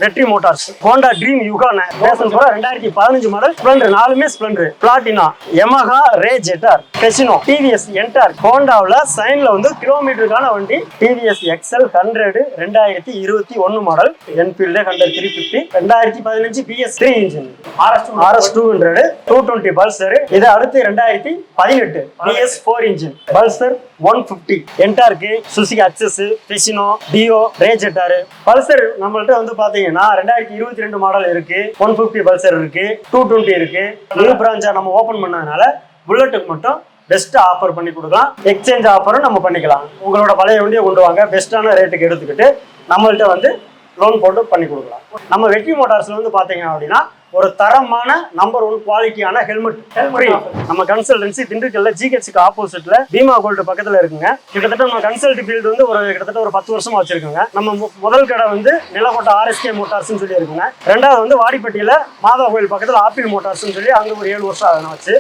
வெற்றி Motors Honda Dream Yuga Passion Pro 2015 model Splendor, 4மே Splendor, Platina, Yamaha Ray ZR, Fascino, TVS Ntorq. ஹோண்டாவில் சைன்ல வந்து கிலோமீட்டருக்கான வண்டி TVS XL 100 2021 model, Enfield 100 350, 2015 PS3 engine, RS 200 220 Pulsar. இது அடுத்து 2018 PS4 இன்ஜின் பல்சர் 150, என்டார்க்கு, Suzuki Access, Fascino, Dio, Ray ZR. Pulsar நம்மள்ட்ட வந்து பாத்தீங்கன்னா 2022 மாடல் இருக்கு, 150 பல்சர் இருக்கு, 220 இருக்கு. நியூ பிரான்ச்சா நம்ம ஓபன் பண்ணதுனால புல்லட்டுக்கு மட்டும் பெஸ்ட் ஆஃபர் பண்ணி கொடுக்கலாம். எக்ஸ்சேஞ்ச் ஆஃபரும் நம்ம பண்ணிக்கலாம். உங்களோட பழைய வண்டியை கொண்டு வாங்க, பெஸ்ட்டான ரேட்டுக்கு எடுத்துக்கிட்டு நம்மள்ட்ட வந்து லோன் போட்டு பண்ணி கொடுக்கலாம். நம்ம வெற்றி மோட்டார்ஸ்ல வந்து பாத்தீங்க அப்படின்னா ஒரு தரமான நம்பர் 1 குவாலிட்டியான ஹெல்மெட் ஃப்ரீ. நம்ம கன்சல்டன்சி திண்டுக்கல்ல ஜிஹெச்சுக்கு ஆப்போசிட்ல பீமா கோல்டு பக்கத்துல இருக்குங்க. கிட்டத்தட்ட நம்ம கன்சல்ட் ஃபீல்டு வந்து கிட்டத்தட்ட ஒரு 10 வருஷமா வச்சிருக்கோங்க. நம்ம முதல் கடை வந்து நிலக்கோட்டை RSK மோட்டார்ஸ்னு சொல்லி இருக்குங்க. ரெண்டாவது வந்து வாடிப்பட்டியில மாதா கோயில் பக்கத்துல ஆப்பிள் மோட்டார்ஸ்னு சொல்லி அங்க ஒரு 7 வருஷம் ஆகுது வச்சு.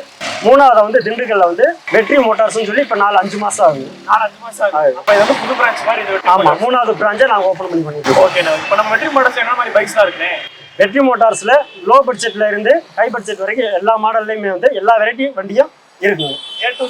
மூணாவது வந்து திண்டுக்கல்ல வந்து வெற்றி மோட்டார்ஸ்னு சொல்லி இப்ப 4-5 மாசம் ஆகுது. 4-5 மாசம் ஆகுது. அப்ப இது வந்து புது பிரான்ச் மாதிரி இது. ஆமா, மூணாவது பிரான்ச்சை நாங்க ஓபன் பண்ணிருக்கோம். ஓகே, இப்போ நம்ம வெற்றி மோட்டார்ஸ் என்ன மாதிரி பைக்ஸ்லாம் இருக்குனே? வெற்றி மோட்டார்ஸ்ல லோ பட்ஜெட்ல இருந்து ஹை பட்ஜெட் வரைக்கும் எல்லா மாடல்லையுமே வந்து எல்லா வெரைட்டி வண்டியும் இருக்குங்க. A to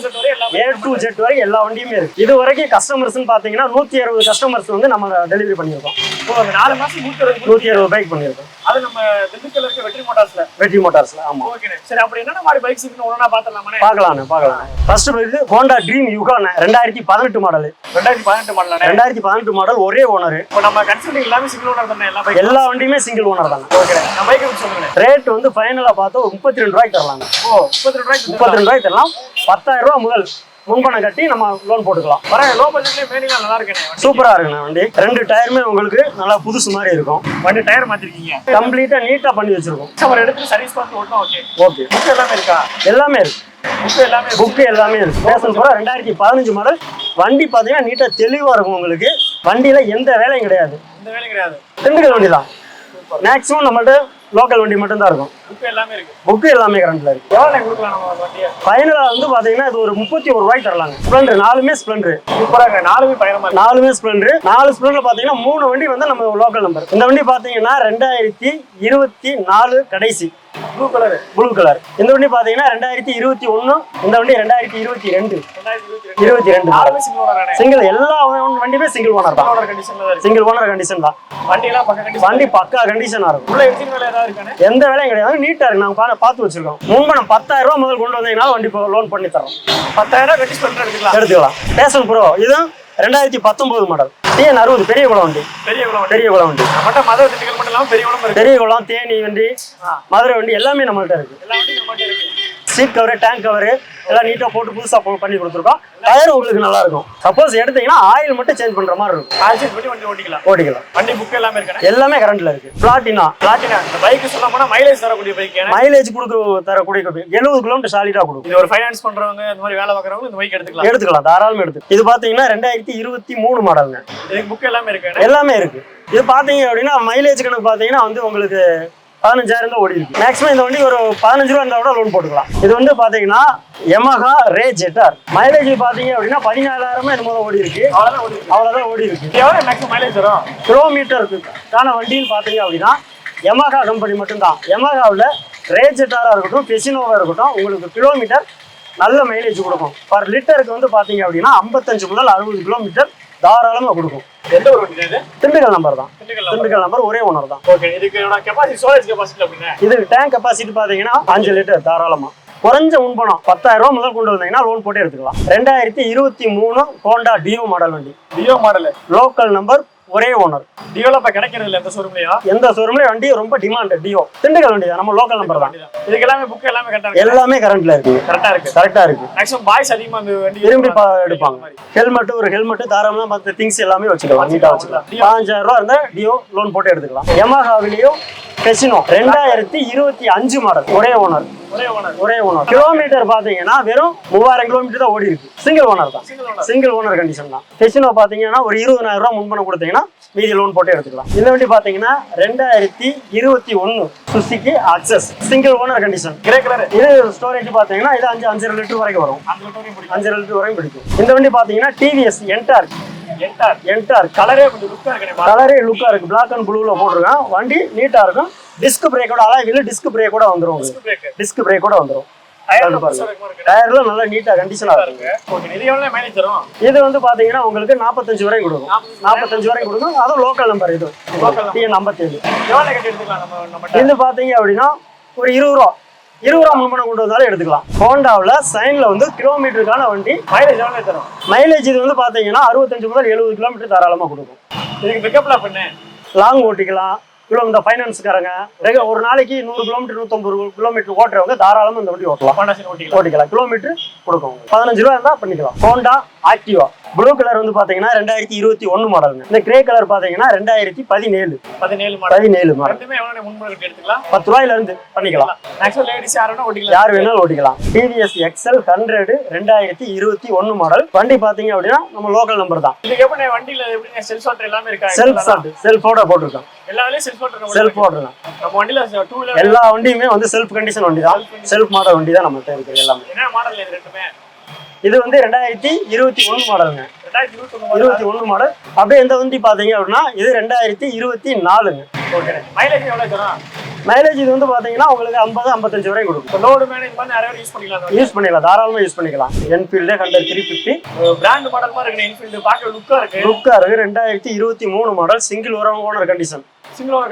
Z வரை எல்லா வண்டியுமே இருக்கு. இது வரைக்கும் கஸ்டமர்ஸ் பாத்தீங்கன்னா 160 கஸ்டமர்ஸ் வந்து நம்ம டெலிவரி பண்ணிருக்கோம். இப்போ 4 மாசம் 160 பைக் பண்ணிருக்கோம். அது நம்ம திண்டுக்கல்ல இருக்க வெற்றி மோட்டார்ஸ்ல. ஆமா, ஓகே. சரி, அப்படி என்னென்ன மாதிரி பைக்ஸ் இருக்குன்னு ஒண்ணா பார்த்தலாமா? பார்க்கலாம். First bike Honda Dream Yuga 2018 model. 2018 model, ஒரே ஓனர். இப்போ நம்ம கன்சல்டிங் எல்லாமே சிங்கிள் ஓனர் தானே? எல்லா வண்டியுமே சிங்கிள் ஓனர் தானே. ஓகே, நம்ம பைக் சொல்லுங்க. ரேட் வந்து ஃபைனலா பார்த்தா 32 ரூபாய்க்கு தரலாங்க. ஓ, 32 ரூபாய்க்கு தரலாம். 10,000 ரூபாய் முதல் முன்பணம் கட்டி நம்ம லோன் போட்டுக்கலாம். லோ பட்ஜெட்லயே மேனிங்கா நல்லா இருக்கு, சூப்பரா இருக்குண்ணா வண்டி. 2 டயருமே உங்களுக்கு நல்லா புதுசு மாதிரி இருக்கும். வண்டி டயர் மாத்திருக்கீங்க, கம்ப்ளீட்டா நீட்டா பண்ணி வச்சிருக்கோம். ஒரு இடத்துல சர்வீஸ் பார்த்து ஓட்டணும். ஓகே, புக் எல்லாமே இருக்கா? எல்லாமே இருக்கு. புக் எல்லாமே இருக்கு. பேசன் ப்ரோ 2015 மாடல் வண்டி பாத்தீங்கன்னா நீட்டா தெளிவா இருக்கும். உங்களுக்கு வண்டியில எந்த வேலையும் கிடையாது. திண்டுக்கல் வண்டி தான். மேக்ஸிமம் நம்மள்ட்ட லோக்கல் வண்டி மட்டும் தான் இருக்கும். புக் எல்லாமே கரண்ட்ல இருக்கு. ஃபைனலா வந்து பாத்தீங்கன்னா இது ஒரு 31 ரூபாய்க்கு தரலாங்க. ஸ்ப்ளெண்டர், 4மே ஸ்ப்ளெண்டர். சூப்பராங்க. 4மே ஸ்ப்ளெண்டர். 4 ஸ்ப்ளெண்டர் பாத்தீங்கன்னா 3 வண்டி வந்து நம்ம லோக்கல் நம்பர். இந்த வண்டி பாத்தீங்கன்னா 2024 கடைசி ப்ளூ கலர். இந்த வண்டி பாத்தீங்கன்னா 2021. இந்த வண்டி 2022 சிங்கிள். எல்லா வண்டியுமே சிங்கிள் ஓனர் தான். சிங்கிள் ஓனர் கண்டிஷன் தான். வண்டி பக்கா கண்டிஷனா இருக்கும். எந்த வேலையும் கிடையாது, நீட்டா இருக்கு. நாங்க பார்த்து வச்சிருக்கோம். முன்பணம் 10,000 ரூபாய் முதல் கொண்டு வந்தீங்கன்னா வண்டி லோன் பண்ணி தரோம். 10,000 கட்டி எடுத்துக்கலாம். பேசன் ப்ரோ இது 2019 மாடல் TN 60 பெரிய குளம் வண்டி. பெரிய குளம் வண்டி. பெரிய குளம், தேனி வண்டி, மதுரை வண்டி எல்லாமே நம்மள்ட்ட இருக்கு. சீட் கவர், டேங்க் கவர் எல்லாம் நீட்டா போட்டு புதுசா பண்ணி கொடுத்துருக்கோம். டயர் உங்களுக்கு நல்லா இருக்கும். சப்போஸ் எடுத்தீங்கன்னா ஆயில் மட்டும் சேஞ்ச் பண்ற மாதிரி இருக்கும். ஓட்டிக்கலாம். வண்டி புக் எல்லாமே இருக்கு. எல்லாமே கரண்ட்ல இருக்கு. பிளாட்டினா இந்த பைக் சொல்ல போனா மைலேஜ் தரக்கூடிய பைக். மைலேஜ் தரக்கூடிய 70 கிலோமீட்டர் சாலிடா கொடுக்கும். இது ஒரு ஃபைனான்ஸ் பண்றவங்க, இந்த மாதிரி வேலை பார்க்கறவங்க இந்த பைக் எடுத்துக்கலாம். தாராளமா எடுத்து. இது பாத்தீங்கன்னா 2023 மாடல்ங்க. இதுக்கு புக் எல்லாமே இருக்கு. எல்லாமே இருக்கு. இது பாத்தீங்க அப்படின்னா மைலேஜ் கணக்கு பாத்தீங்கன்னா வந்து உங்களுக்கு 15,000 தான் ஓடி இருக்கு. மேக்ஸிமம் இந்த வண்டி ஒரு 15 ரூபா இருந்தா கூட லோன் போட்டுக்கலாம். இது வந்து பாத்தீங்கன்னா யமஹா ரே ஜெட்டார். மைலேஜ் பாத்தீங்க அப்படின்னா 14,000 என்னமோ ஓடி இருக்கு. அவ்வளவுதான் ஓடி இருக்கு. எவ்வளவு மேக்ஸிமம் மைலேஜ் வரும் கிலோமீட்டருக்கான வண்டின்னு பாத்தீங்க அப்படின்னா யமஹா கம்பெனி மட்டும்தான். யமஹாவில் ரே ஜெட்டாரா இருக்கட்டும், பெசினோவா இருக்கட்டும், உங்களுக்கு கிலோமீட்டர் நல்ல மைலேஜ் கொடுக்கும். பர் லிட்டருக்கு வந்து பாத்தீங்க அப்படின்னா 55 முதல் 60 கிலோமீட்டர் தாராளமா கொடுக்கும். எந்த ஒரு வண்டி இது? திண்டுக்கல் நம்பர் தான். திண்டுக்கல் நம்பர், ஒரே ஓனர் தான். ஓகே, இதுக்கு கெபாசிட்டி, ஸ்டோரேஜ் கெபாசிட்டி அப்படினா இது டேங்க் கெபாசிட்டி பாத்தீங்கன்னா 5 லிட்டர் தாராளமா. குறைஞ்ச முன்பணம் 10,000 ரூபாய் முதல் கொண்டு வந்தீங்கன்னா லோன் போட்டு எடுத்துக்கலாம். 2023 ஹோண்டா டியோ மாடல் வண்டி. டியோ மாடல், லோக்கல் நம்பர், ஒரே ஓனர். டியோல இப்ப கிடைக்கிறது இல்ல எந்த ஷோரூம்லயா? எந்த ஷோரூம்லயும் வண்டி ரொம்ப டிமாண்ட். டியோ திண்டுக்கல் வண்டி தான், நம்ம லோக்கல் நம்பர் தான். இதுக்கு எல்லாமே புக் எல்லாமே கரெக்ட்டா இருக்கு. எல்லாமே கரண்ட்ல இருக்கு. கரெக்ட்டா இருக்கு. மேக்ஸிமம் பாய்ஸ் அதிகமா அந்த வண்டி விரும்பி எடுப்பாங்க. ஹெல்மெட், ஒரு ஹெல்மெட் தாராளமா மத்த திங்ஸ் எல்லாமே வச்சுக்கலாம். நீட்டா வச்சுக்கலாம். 5,000 ரூபாய் இருந்தா டியோ லோன் போட்டு எடுத்துக்கலாம். யமஹாவிலேயும் பெசினோ 2025 மாடல், ஒரே ஓனர். கிலோமீட்டர் பாத்தீங்கன்னா வெறும் 3000 கிலோமீட்டர் தான் ஓடி இருக்கு. சிங்கிள் ஓனர் தான். சிங்கிள் ஓனர் கண்டிஷன் தான். பெசினோ பாத்தீங்கன்னா ஒரு 20,000 ரூபாய் முன்பணம் கொடுத்தீங்கன்னா மீதி லோன் போட்டு எடுத்துக்கலாம். இந்த வண்டி பாத்தீங்கன்னா 2021 Suzuki access, single owner condition. இது ஸ்டோரேஜ் பாத்தீங்கன்னா இது 5 லிட்டர் வரைக்கும் வரும். 5 லிட்டர் வரைக்கும் பிடிக்கும். இந்த வண்டி பாத்தீங்கன்னா டிவிஎஸ் என்டார் என்டார் கலரே கொஞ்சம் லுக்கா இருக்கு. கலரே லுக்கா இருக்கு. பிளாக் அண்ட் ப்ளூல போட்டிருக்கேன். வண்டி நீட்டா இருக்கும். டிஸ்க் பிரேக்கோட அலாய்வில் டிஸ்க் பிரேக் கூட வந்துரும். டிஸ்க் பிரேக் கூட வந்துரும். டயர்ல நல்லா நீட்டா கண்டிஷனா இருக்கு. இது வந்து பாத்தீங்கன்னா உங்களுக்கு 45 வரைக்கும் கொடுக்கும். 45 வரைக்கும் கொடுக்கும். அதுவும் லோக்கல் நம்பர். இது TN 57. இது பாத்தீங்க அப்படின்னா ஒரு 20 ரூபா முன்பணம் கொண்டு வந்தாலும் எடுத்துக்கலாம். ஹோண்டாவில் சைன்ல வந்து கிலோமீட்டருக்கான வண்டி. மைலேஜ் இது வந்து பாத்தீங்கன்னா 65 முதல் 70 கிலோமீட்டர் தாராளமா கொடுக்கும். இதுக்கு பிக்கப்ல பண்ணு லாங் ஓட்டிக்கலாம். இந்த ஃபைனான்ஸ்காரங்க ஒரு நாளைக்கு 100 கிலோமீட்டர் 150 கிலோமீட்டர் ஓட்டுறவங்க தாராளமா இந்த வண்டி ஓட்டிக்கலாம். கிலோமீட்டர் கொடுக்கும். 15 ரூபா இருந்தா பண்ணிக்கலாம். ஹோண்டா ஆக்டிவா ப்ளூ கலர் வந்து பாத்தீங்கன்னா 2021 மாடலுங்க. இந்த கிரே கலர் பாத்தீங்கன்னா 2017 மாடல். 10 ரூபாயில இருந்து பண்ணிக்கலாம். யார் வேணாலும் ஓட்டிக்கலாம். TVS XL 100 2021 model. வண்டி பாத்தீங்க அப்படின்னா நம்ம லோக்கல் நம்பர் தான். செல்ஃபோட போட்டிருக்கோம். எல்லா வண்டியுமே வந்து செல்ஃப் கண்டிஷன் வண்டி தான். செல்ஃப் மாடல் வண்டி தான் நம்மகிட்ட இருக்கு எல்லாமே. இது வந்து 2021 மாடலுங்க. 2021 மாடல். அப்படியே இந்த வண்டி பாத்தீங்க அப்படின்னா இது 2024ங்க. மைலேஜ் இது வந்து பாத்தீங்கன்னா உங்களுக்கு 50-55 வரைக்கும் கொடுக்கும். லோடு மேனேஜ் பண்ணி நிறைய யூஸ் பண்ணிக்கலாம். தாராளமா யூஸ் பண்ணிக்கலாம். என்ஃபீல்டு 350 பிராண்ட் மாடல் மாதிரி இருக்கு. என்ஃபீல்டு பார்க்க லுக்கா இருக்கு. 2023 model. Single owner condition. Single owner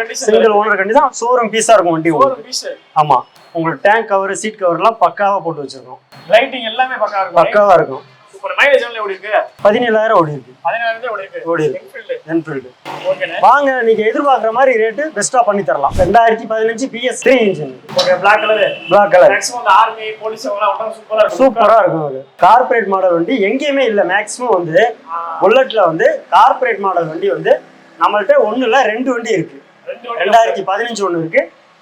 condition. Showroom பீஸா இருக்கும் வண்டி. ஆமா, உங்களுக்கு டேங்க் கவர் சீட் கவர் எல்லாம் பக்காவா போட்டு வச்சிருக்கோம். லைட்டிங் எல்லாமே பக்காவா இருக்கும். சூப்பர். மைலேஜ் எவ்வளவு ஓடி இருக்கு? 17000 ஓடி இருக்கு. 17000 ஓடி இருக்கு. என்ஃபீல்டு. ஓகேண்ணே. வாங்க, நீங்க எதிர்பார்க்குற மாதிரி ரேட்டு பெஸ்டா பண்ணி தரலாம். 2015 PS3 engine. Okay, Black colour. Maximum army police எல்லாம் ஓட்ட சூப்பரா இருக்கும். அது கார்ப்பரேட் மாடல் வண்டி எங்கேயுமே இல்ல. மேக்ஸிமம் வந்து புல்லட்ல வந்து கார்ப்பரேட் மாடல் வண்டி வந்து நம்மள்ட்ட ஒண்ணு இல்ல 2 வண்டி இருக்கு. 2015 ஒண்ணு இருக்கு.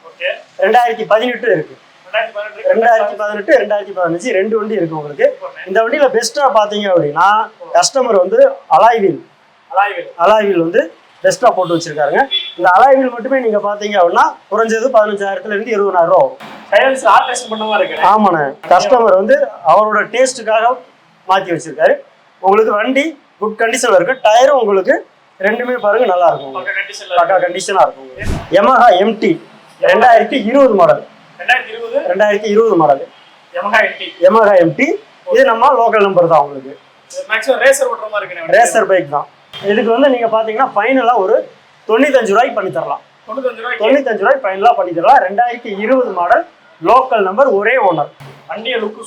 ஓகே. 2018 இருக்கு. 2018 2015 2 வண்டி இருக்கு உங்களுக்கு. இந்த வண்டியில பெஸ்டா பாத்தீங்க அப்படின்னா கஸ்டமர் வந்து அலாய்வில் வந்து பெஸ்டா போட்டு வச்சிருக்காருங்க. இந்த அலாய்வில் மட்டுமே நீங்க பாத்தீங்க அப்படின்னா குறைஞ்சது 15,000 இருந்து 20,000 ரூபா வரும். ஆமாண்ணே. கஸ்டமர் வந்து அவரோட டேஸ்ட்டுக்காக மாத்தி வச்சிருக்காரு. உங்களுக்கு வண்டி குட் கண்டிஷன்ல இருக்கு. டயரும் உங்களுக்கு ரெண்டுமே பாருங்க நல்லா இருக்கும். பக்கா கண்டிஷனா இருக்கும். Yamaha MT 2020 model. 2020 model Yamaha MT. இது நம்ம லோக்கல் நம்பர் தான். உங்களுக்கு ரேசர் பைக் தான். இதுக்கு வந்து நீங்க பாத்தீங்கன்னா ஃபைனலா ஒரு 95 ரூபாய்க்கு பண்ணி தரலாம். 95 ரூபாய்க்கு ஃபைனலா பண்ணி தரலாம். 2020 மாடல் லோக்கல் நம்பர், ஒரே ஓனர். வண்டிய லுக்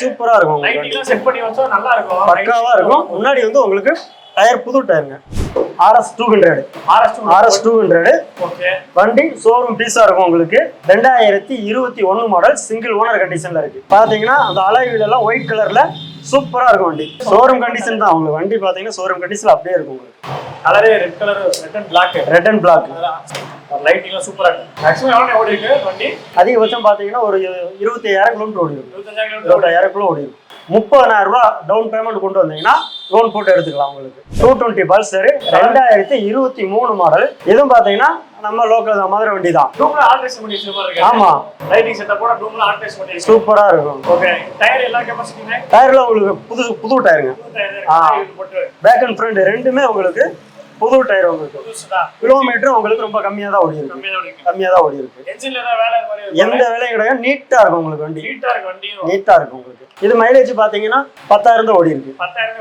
சூப்பரா இருக்கும். லைட்டிங்லாம் செட் பண்ணி வச்சா நல்லா இருக்கும். பக்காவா இருக்கும். முன்னாடி வந்து உங்களுக்கு டயர் புது டயருங்க. RS 200. ஓகே. வண்டி ஷோரூம் பீஸா இருக்கும் உங்களுக்கு. 2021 மாடல். சிங்கிள் ஓனர் கண்டிஷன்ல இருக்கு. பாத்தீங்கன்னா அந்த அலாய் வீல் எல்லாம் ஒயிட் கலர்ல சூப்பரா இருக்கும். வண்டி ஷோரூம் கண்டிஷன் தான். உங்களுக்கு வண்டி பாத்தீங்கன்னா ஷோரூம் கண்டிஷன்ல அப்படியே இருக்கும். உங்களுக்கு கலரே red colour, red and black. லைட்டிங்லாம் சூப்பரா இருக்கு. மேக்ஸிமம் எவ்வளவு ஓடி இருக்கு வண்டி? அதிகபட்சம் பாத்தீங்கன்னா ஒரு 25,000 கிலோமீட்டர் ஓடி இருக்கு. 25,000 கிலோ ஓடி இருக்கு. 30,000 ரூபாய் டவுன் பேமெண்ட் கொண்டு வந்தீங்கன்னா லோன் போட்டு எடுத்துக்கலாம். உங்களுக்கு 220 பல்சர் 2023 மாடல். இதுவும் பாத்தீங்கன்னா நம்ம லோக்கல் மதுரை வண்டி தான். டூம்ல ஆல்ட்ரேஷன் பண்ணி வச்சிருக்காங்க. ஆமா, லைட்டிங் செட்டப்போட டூம்ல ஆல்ட்ரேஷன் பண்ணி சூப்பரா இருக்கும். ஓகே. டயர் எல்லா கெபாசிட்டிமே? டயர்ல உங்களுக்கு புது டயருங்க. பேக் அண்ட் ஃப்ரண்ட் ரெண்டுமே உங்களுக்கு புது டயர். உங்களுக்கு கிலோமீட்டர் உங்களுக்கு ரொம்ப கம்மியா தான் ஓடி இருக்கு. என்ஜின்ல ஏதாவது வேலை மாதிரி எந்த வேலையும் கிடையாது. நீட்டா இருக்கும் உங்களுக்கு வண்டி. நீட்டா இருக்கும் உங்களுக்கு. இது மைலேஜ் பாத்தீங்கன்னா 10,000 தான் ஓடி இருக்கு.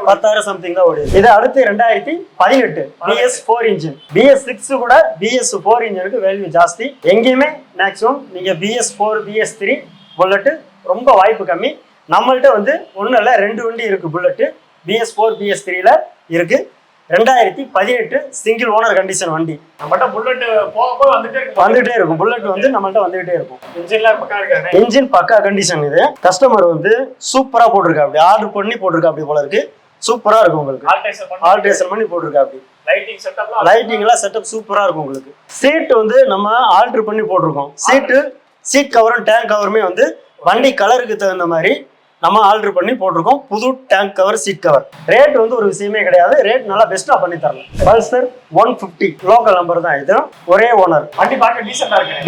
10,000 சம்திங் தான் ஓடி இருக்கு. இது அடுத்து 2018 BS4 இன்ஜின். BS6 கூட BS4 இன்ஜினுக்கு வேல்யூ ஜாஸ்தி. எங்கேயுமே மேக்ஸிமம் நீங்க BS4 BS3 புல்லட் ரொம்ப வாய்ப்பு கம்மி. நம்மள்ட்ட வந்து ஒன்னும் இல்ல 2 வண்டி இருக்கு. புல்லட் BS4 BS3ல இருக்கு. 2018 சிங்கிள் ஓனர் கண்டிஷன் வண்டி. நம்மகிட்ட புல்லட் போக வந்துட்டே இருக்கும். புல்லட் வந்து நம்மள்ட்ட வந்துகிட்டே இருக்கும். இன்ஜின் பக்கா கண்டிஷன். இது கஸ்டமர் வந்து சூப்பரா போட்டிருக்கா. அப்படி ஆர்டர் பண்ணி போட்டிருக்கா. அப்படி போல இருக்கு. சூப்பரா இருக்கும். உங்களுக்கு ஆல்ட்ரேஷன் பண்ணி போட்டிருக்கா. அப்படி லைட்டிங் எல்லாம் செட்டப் சூப்பரா இருக்கும். உங்களுக்கு சீட் வந்து நம்ம ஆல்டர் பண்ணி போட்டிருக்கோம். சீட் கவரும் டேங்க் கவருமே வந்து வண்டி கலருக்கு தகுந்த மாதிரி நம்ம ஆல்டர் பண்ணி போட்டிருக்கோம். புது tank cover seat cover. Rate வந்து ஒரு விஷயமே கிடையாது. ரேட் நல்லா பெஸ்டா பண்ணி தரலாம். பல்சர் 150 லோக்கல் நம்பர் தான். இது ஒரே ஓனர். வண்டி பார்க்க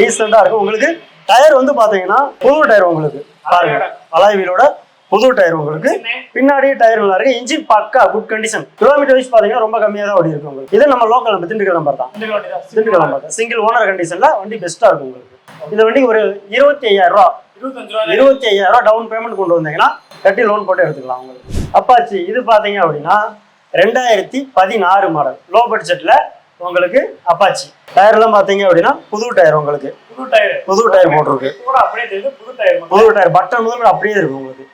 டீசெண்டா இருக்கும். உங்களுக்கு டயர் வந்து பாத்தீங்கன்னா புது டயர் உங்களுக்கு பாருங்க. அலாய் வீலோட புது டயர் உங்களுக்கு. பின்னாடி டயர் நல்லா இருக்கு. இன்ஜின் பக்கா குட் கண்டிஷன். கிலோமீட்டர் வைஸ் பாத்தீங்கன்னா ரொம்ப கம்மியா தான் ஓடி இருக்கு உங்களுக்கு. இது நம்ம லோக்கல் நம்ம திண்டுக்கல் நம்பர் தான். திண்டுக்கல் நம்பர் சிங்கிள் ஓனர் கண்டிஷன்ல வண்டி பெஸ்டா இருக்கும் உங்களுக்கு. இந்த வண்டி ஒரு 25,000 ரூபா 25,000 ரூபா டவுன் பேமெண்ட் கொண்டு வந்தீங்கன்னா கட்டி லோன் போட்டு எடுத்துக்கலாம் உங்களுக்கு. அப்பாச்சி இது பாத்தீங்க அப்படின்னா 2016 மாடல் லோ பட்ஜெட்ல உங்களுக்கு அப்பாச்சி. டயர் எல்லாம் பாத்தீங்க அப்படின்னா புது டயர் உங்களுக்கு. புது டயர் போட்டிருக்கு. புது டயர் பட்டன் முதல்ல அப்படியே இருக்கு உங்களுக்கு.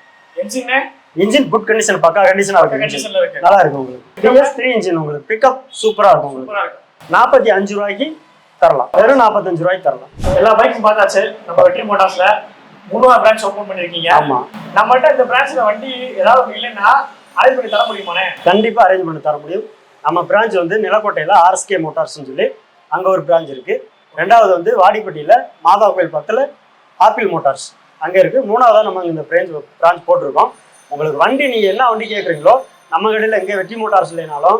இன்ஜின் குட் கண்டிஷன் பக்கா கண்டிஷனா இருக்கு. நல்லா இருக்கு உங்களுக்கு. DS3 இன்ஜின் உங்களுக்கு. பிக்கப் சூப்பரா இருக்கும் உங்களுக்கு. 45 ரூபாய்க்கு தரலாம். வெறும் 45 ரூபாய்க்கு தரலாம். எல்லா பைக்கும் பார்த்தாச்சு. நம்ம வெற்றி மோட்டார்ஸ்ல 3 பிரான்ச் ஓபன் பண்ணிருக்கீங்க. ஆமா. நம்மகிட்ட இந்த பிரான்ச்ல வண்டி ஏதாவது இல்லைன்னா அரேஞ்ச் பண்ணி தர முடியுமானே? கண்டிப்பா அரேஞ்ச் பண்ணி தர முடியும். நம்ம பிரான்ச் வந்து நிலக்கோட்டையில RSK மோட்டார்ஸ்னு சொல்லி அங்க ஒரு பிரான்ச் இருக்கு. ரெண்டாவது வந்து வாடிப்பட்டியில மாதா கோயில் பக்கத்துல ஆப்பிள் மோட்டார்ஸ் அங்க இருக்கு. மூணாவதா நம்ம இந்த பிரான்ச் போட்டிருக்கோம். உங்களுக்கு வண்டி நீங்க என்ன வண்டி கேட்குறீங்களோ நம்ம கடையில எங்க வெற்றி மோட்டார்ஸ் இல்லைனாலும்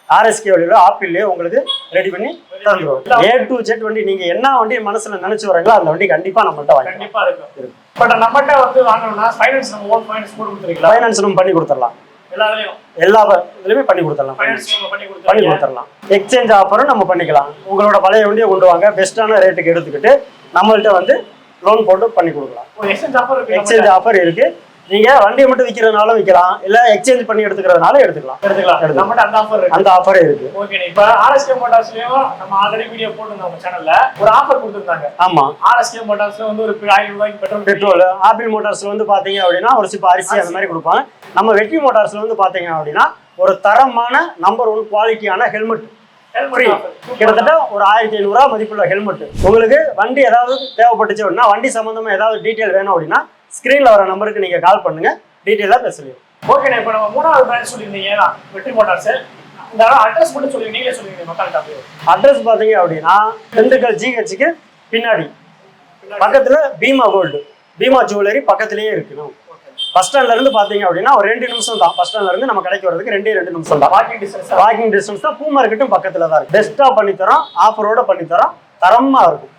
RSK வழியில ஆப்பிள்லயே உங்களுக்கு ரெடி பண்ணி தந்துருவோம். A to Z வண்டி நீங்க என்ன வண்டி மனசுல நினைச்சு வரீங்களோ அந்த வண்டி கண்டிப்பா நம்மள்ட்ட வாங்கி. கண்டிப்பா இருக்கும். பட் நம்மகிட்ட வந்து வாங்கணும்னா ஃபைனான்ஸ் நம்ம ஓன் ஃபைனான்ஸ் போட்டு கொடுத்துருக்கீங்களா? ஃபைனான்ஸ் நம்ம பண்ணி கொடுத்துடலாம். எல்லா இதுலயுமே பண்ணி கொடுத்துடலாம். பண்ணி கொடுத்துடலாம். எக்ஸ்சேஞ்ச் ஆஃபரும் நம்ம பண்ணிக்கலாம். உங்களோட பழைய வண்டியை கொண்டு வாங்க, பெஸ்ட்டான ரேட்டுக்கு எடுத்துக்கிட்டு நம்மள்ட்ட வந்து லோன் போட்டு பண்ணி கொடுக்கலாம். எக்ஸ்சேஞ்ச் ஆஃபர் இருக்கு. நீங்க வண்டியை மட்டும் விற்கிறதுனாலும் விற்கலாம், இல்ல எக்ஸ்சேஞ்ச் பண்ணி எடுத்துக்கிறதுனால எடுத்துக்கலாம். அந்த ஆஃபர் இருக்கு. ஓகே. இப்ப RSK மோட்டார்ஸ்லயும் நம்ம ஆல்ரெடி வீடியோ போட்டுருந்தோம் நம்ம சேனல்ல. ஒரு ஆஃபர் கொடுத்திருந்தாங்க. ஆமா. RSK மோட்டார்ஸ்ல வந்து ஒரு 1000 ரூபாய்க்கு பெட்ரோல். ஆப்பிள் மோட்டார்ஸ்ல வந்து பாத்தீங்க அப்படின்னா ஒரு சிப்ப அரிசி அந்த மாதிரி கொடுப்பாங்க. நம்ம வெற்றி மோட்டார்ஸ்ல வந்து பாத்தீங்க அப்படின்னா ஒரு தரமான நம்பர் 1 குவாலிட்டியான ஹெல்மெட் கிட்டத்தட்ட ஒரு 1500 ரூபா மதிப்புள்ள ஹெல்மெட். உங்களுக்கு வண்டி ஏதாவது தேவைப்பட்டுச்சு அப்படின்னா வண்டி சம்பந்தமா ஏதாவது டீட்டெயில் வேணும் அப்படின்னா ஸ்கிரீன்ல வர நம்பருக்கு நீங்க கால் பண்ணுங்க, டீட்டெயிலா பேசுறீங்க. ஓகே. இப்போ நம்ம 3வது பிரான்ச் சொல்லியிருந்தீங்க வெற்றி மோட்டார்ஸ். இந்த அட்ரஸ் மட்டும் சொல்லுங்க, நீங்களே சொல்லுங்க மக்கள்கிட்ட. அட்ரஸ் பாத்தீங்க அப்படின்னா திண்டுக்கல் GH பின்னாடி பக்கத்துல பீமா கோல்டு, பீமா ஜுவல்லரி பக்கத்திலேயே இருக்கு. பஸ் ஸ்டாண்ட்ல இருந்து பாத்தீங்க அப்படின்னா ஒரு 2 நிமிஷம் தான். பஸ் ஸ்டாண்ட்ல இருந்து நம்ம கடைக்கு வரதுக்கு 2 நிமிஷம் தான். வாக்கிங் டிஸ்டன்ஸ் தான். பூ மார்க்கெட்டும் பக்கத்துல தான் இருக்கு. பெஸ்டா பண்ணி தரோம், ஆஃபரோட பண்ணி தரோம், தரமா இருக்கும்.